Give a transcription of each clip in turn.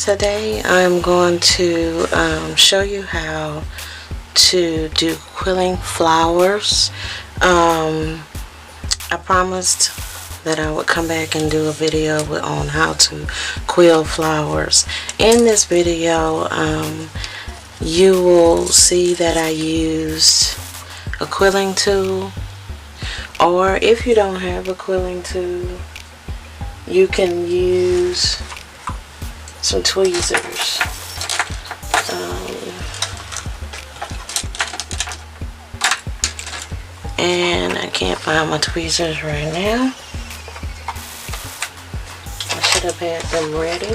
Today I'm going to show you how to do quilling flowers. I promised that I would come back and do a video on how to quill flowers. In this video you will see that I used a quilling tool, or if you don't have a quilling tool you can use some tweezers. And I can't find my tweezers right now. I should have had them ready.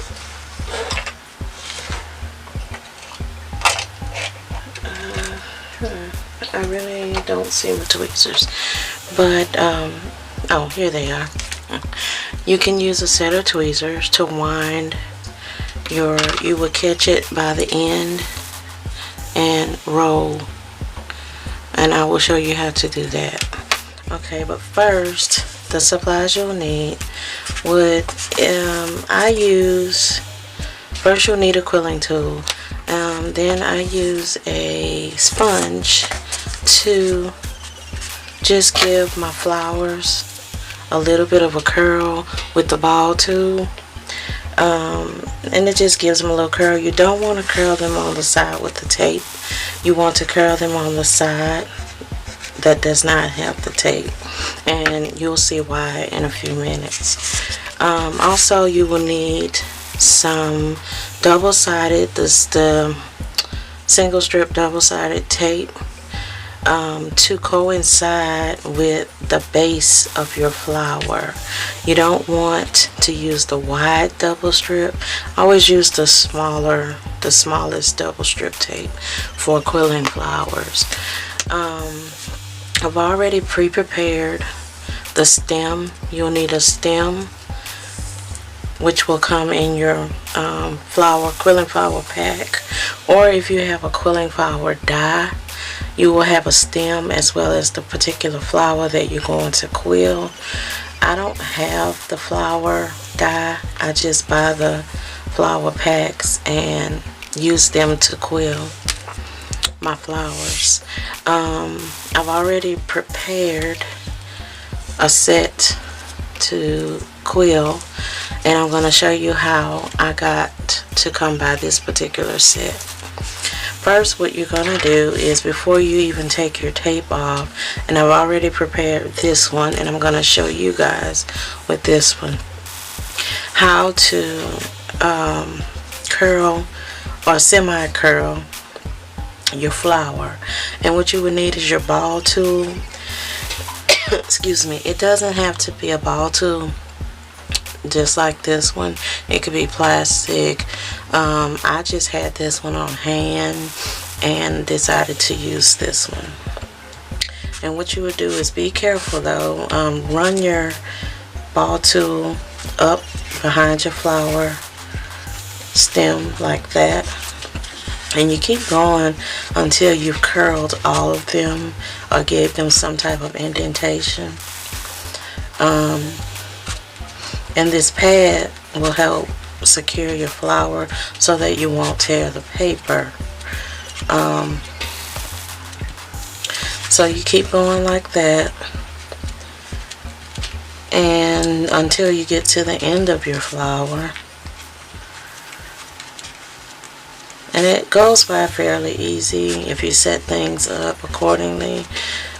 I really don't see my tweezers, but oh, here they are. You can use a set of tweezers to wind you will catch it by the end and roll, and I will show you how to do that. Okay, but first, the supplies you'll need first you'll need a quilling tool. Then I use a sponge to just give my flowers a little bit of a curl with the ball tool. And it just gives them a little curl. You don't want to curl them on the side with the tape. You want to curl them on the side that does not have the tape, and you'll see why in a few minutes. Also, you will need some double-sided, the single strip double-sided tape to coincide with the base of your flower. You don't want to use the wide double strip. Always use the smallest double strip tape for quilling flowers. I've already pre-prepared the stem. You'll need a stem, which will come in your quilling flower pack, or if you have a quilling flower die, you will have a stem as well as the particular flower that you're going to quill. I don't have the flower die. I just buy the flower packs and use them to quill my flowers. I've already prepared a set to quill, and I'm going to show you how I got to come by this particular set. First, what you're going to do is, before you even take your tape off, and I've already prepared this one, and I'm going to show you guys with this one how to curl or semi-curl your flower. And what you would need is your ball tool. Excuse me. It doesn't have to be a ball tool just like this one. It could be plastic. I just had this one on hand and decided to use this one. And what you would do is, be careful though, run your ball tool up behind your flower stem like that, and you keep going until you've curled all of them or gave them some type of indentation. And this pad will help secure your flower so that you won't tear the paper. So you keep going like that, and until you get to the end of your flower. And it goes by fairly easy if you set things up accordingly.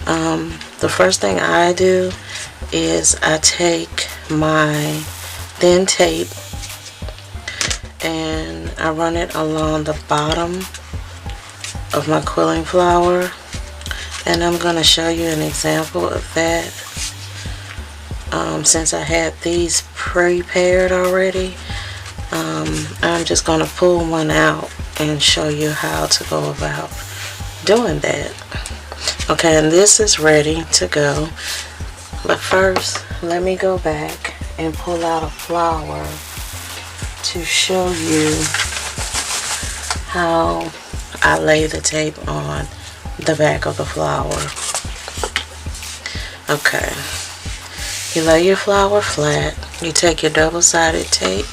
The first thing I do is I take my thin tape and I run it along the bottom of my quilling flower, and I'm going to show you an example of that. Since I had these prepared already, I'm just going to pull one out and show you how to go about doing that. Okay, and this is ready to go, but first let me go back and pull out a flower to show you how I lay the tape on the back of the flower. Okay, you lay your flower flat, you take your double-sided tape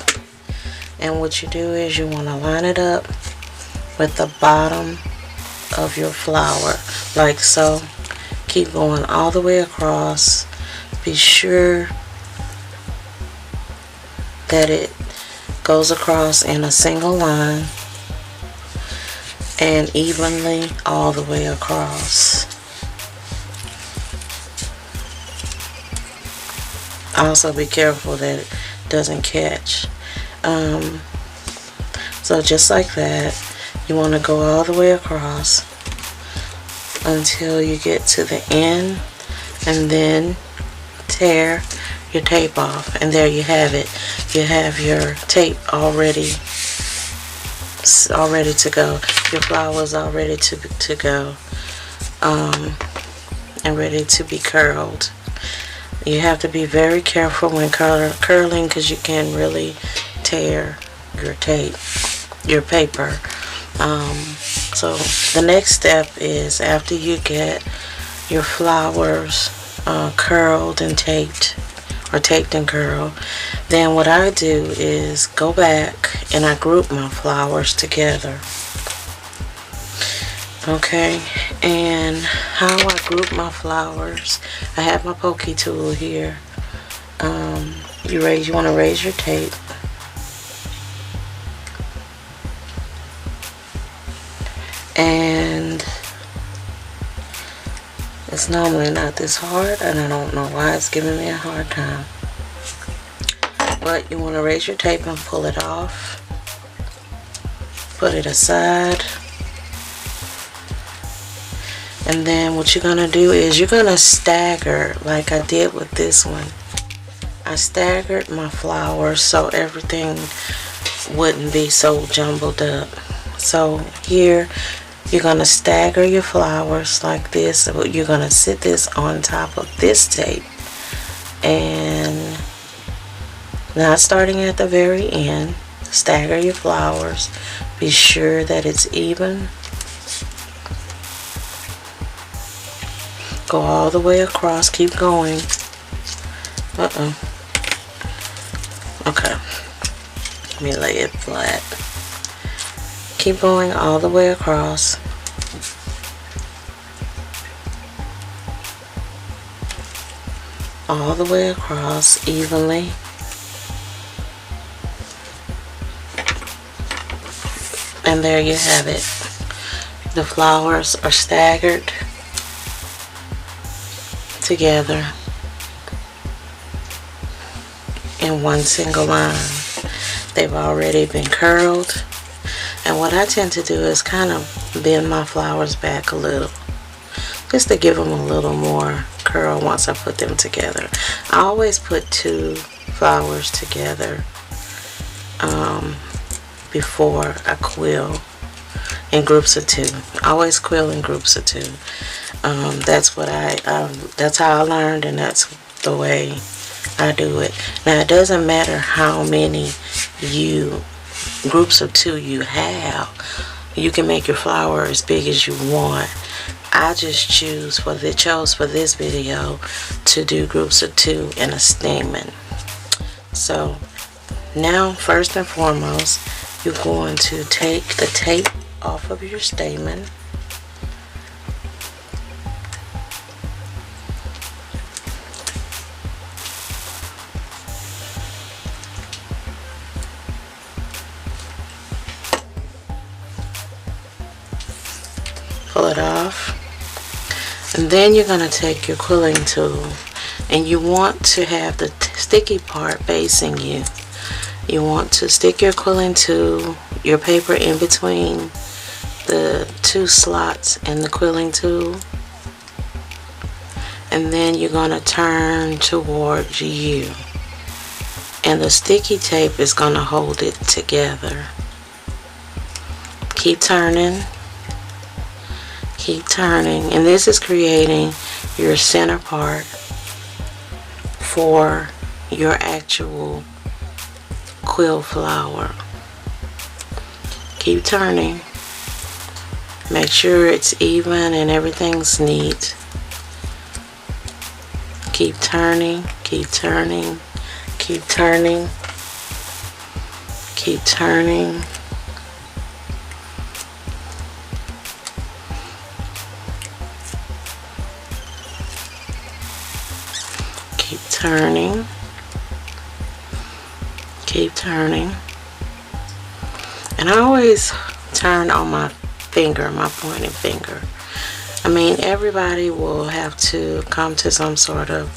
And what you do is you want to line it up with the bottom of your flower, like so. Keep going all the way across. Be sure that it goes across in a single line and evenly all the way across. Also be careful that it doesn't catch. So just like that, you want to go all the way across until you get to the end, and then tear your tape off, and there you have it. You have your tape all ready to go. Your flowers all ready to go, and ready to be curled. You have to be very careful when curling, because you can really tear your tape, your paper. So the next step is, after you get your flowers curled and taped, or taped and curled, then what I do is go back and I group my flowers together. Okay, and how I group my flowers, I have my pokey tool here. You want to raise your tape. And it's normally not this hard, and I don't know why it's giving me a hard time. But you want to raise your tape and pull it off. Put it aside. And then what you're going to do is you're going to stagger, like I did with this one. I staggered my flowers so everything wouldn't be so jumbled up. So here, you're going to stagger your flowers like this. You're going to sit this on top of this tape. And not starting at the very end. Stagger your flowers. Be sure that it's even. Go all the way across. Keep going. Okay. Let me lay it flat. Keep going all the way across. All the way across evenly. And there you have it. The flowers are staggered together in one single line. They've already been curled. And what I tend to do is kind of bend my flowers back a little, just to give them a little more curl once I put them together. I always put two flowers together before I quill in groups of two. I always quill in groups of two. That's what that's how I learned, and that's the way I do it. Now, it doesn't matter how many groups of two you have. You can make your flower as big as you want. I just chose for this video to do groups of two in a stamen. So now, first and foremost, you're going to take the tape off of your stamen. Pull it off, and then you're going to take your quilling tool, and you want to have the sticky part facing you. You want to stick your quilling tool, your paper, in between the two slots in the quilling tool, and then you're going to turn towards you, and the sticky tape is going to hold it together. Keep turning. Keep turning, and this is creating your center part for your actual quill flower. Keep turning. Make sure it's even and everything's neat. Keep turning, keep turning, keep turning, Keep turning. Keep turning. Keep turning. And I always turn on my finger, my pointing finger. I mean, everybody will have to come to some sort of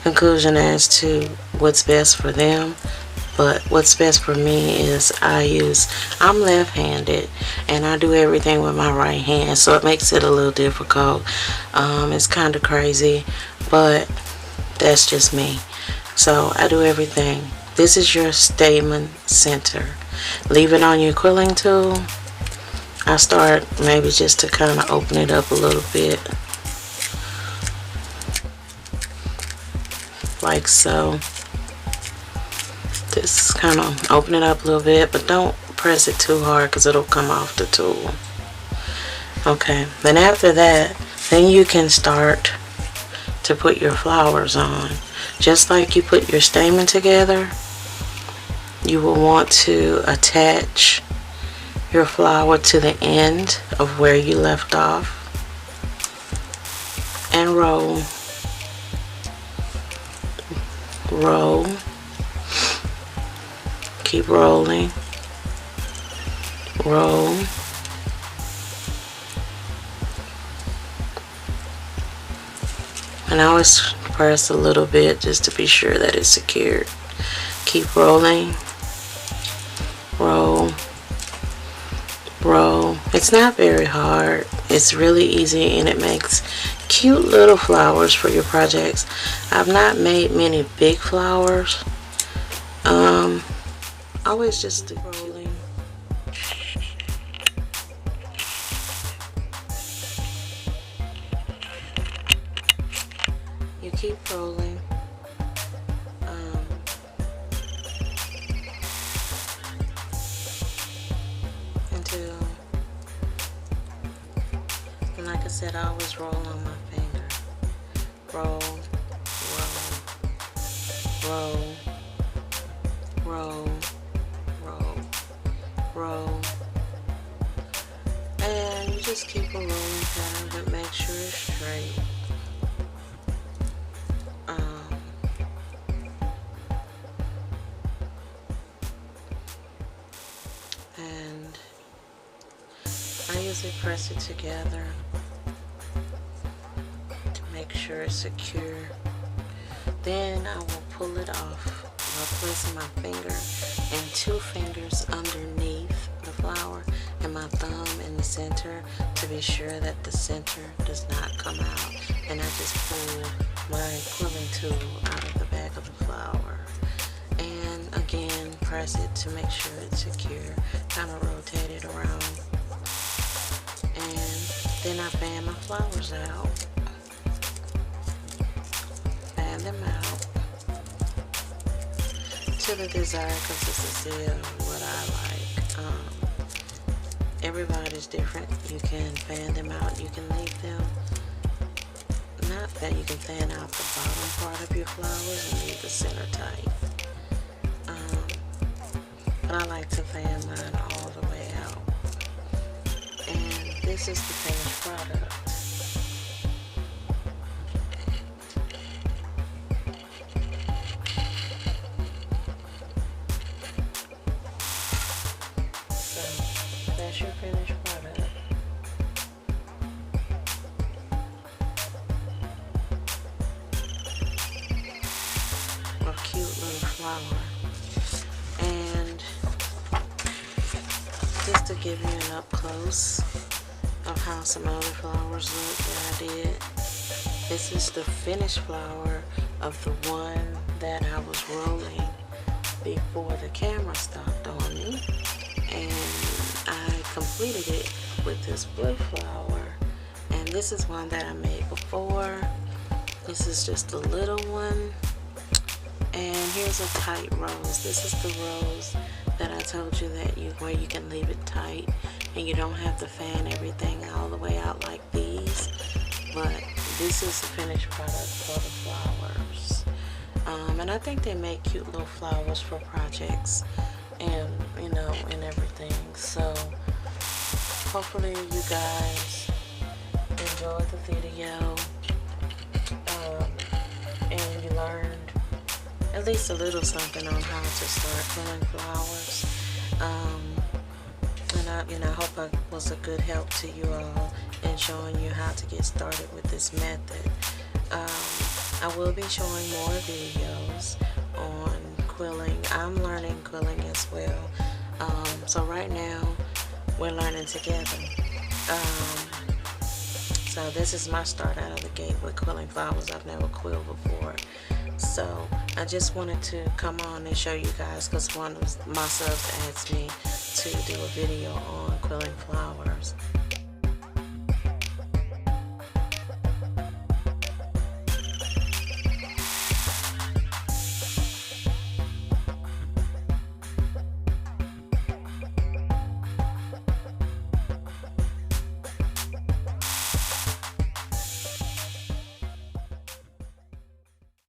conclusion as to what's best for them. But what's best for me is I'm left-handed and I do everything with my right hand, so it makes it a little difficult. It's kind of crazy, but that's just me. So I do everything. This is your stamen center. Leave it on your quilling tool. I start maybe just to kind of open it up a little bit, like so. Just kind of open it up a little bit, but don't press it too hard because it'll come off the tool. Okay, then after that, then you can start to put your flowers on. Just like you put your stamen together, you will want to attach your flower to the end of where you left off and roll. Roll. Keep rolling. Roll. And I always press a little bit just to be sure that it's secured. Keep rolling. Roll. Roll. It's not very hard. It's really easy and it makes cute little flowers for your projects. I've not made many big flowers. Always just rolling. You keep rolling. Until, and like I said, I always roll on my finger. Roll, roll, roll, roll, roll, roll. And you just keep a rolling pattern, but make sure it's straight. And I usually press it together to make sure it's secure. Then I will pull it off by placing my finger and 2 fingers underneath the flower and my thumb in the center to be sure that the center does not come out. And I just pull my quilling tool out of the back of the flower. And again, press it to make sure it's secure. Kind of rotate it around. And then I fan my flowers out. Fan them out to the desired consistency of what I like. Everybody's different. You can fan them out. You can leave them. Not that you can fan out the bottom part of your flowers and leave the center tight. But I like to fan mine all the way out. And this is the finished product. So that's your finished product. A cute little flower. And just to give you an up close of how some other flowers look that I did. This is the finished flower of the one that I was rolling before the camera stopped on me. And I completed it with this blue flower. And this is one that I made before. This is just a little one. And here's a tight rose. This is the rose that I told you that where you can leave it tight and you don't have to fan everything all the way out like these. But this is the finished product for the flowers. And I think they make cute little flowers for projects. and and everything. So hopefully you guys enjoyed the video, and you learned at least a little something on how to start quilling flowers. And I hope I was a good help to you all in showing you how to get started with this method. I will be showing more videos on quilling. I'm learning quilling as well. So right now we're learning together. So this is my start out of the gate with quilling flowers. I've never quilled before. So I just wanted to come on and show you guys, because one of my subs asked me to do a video on quilling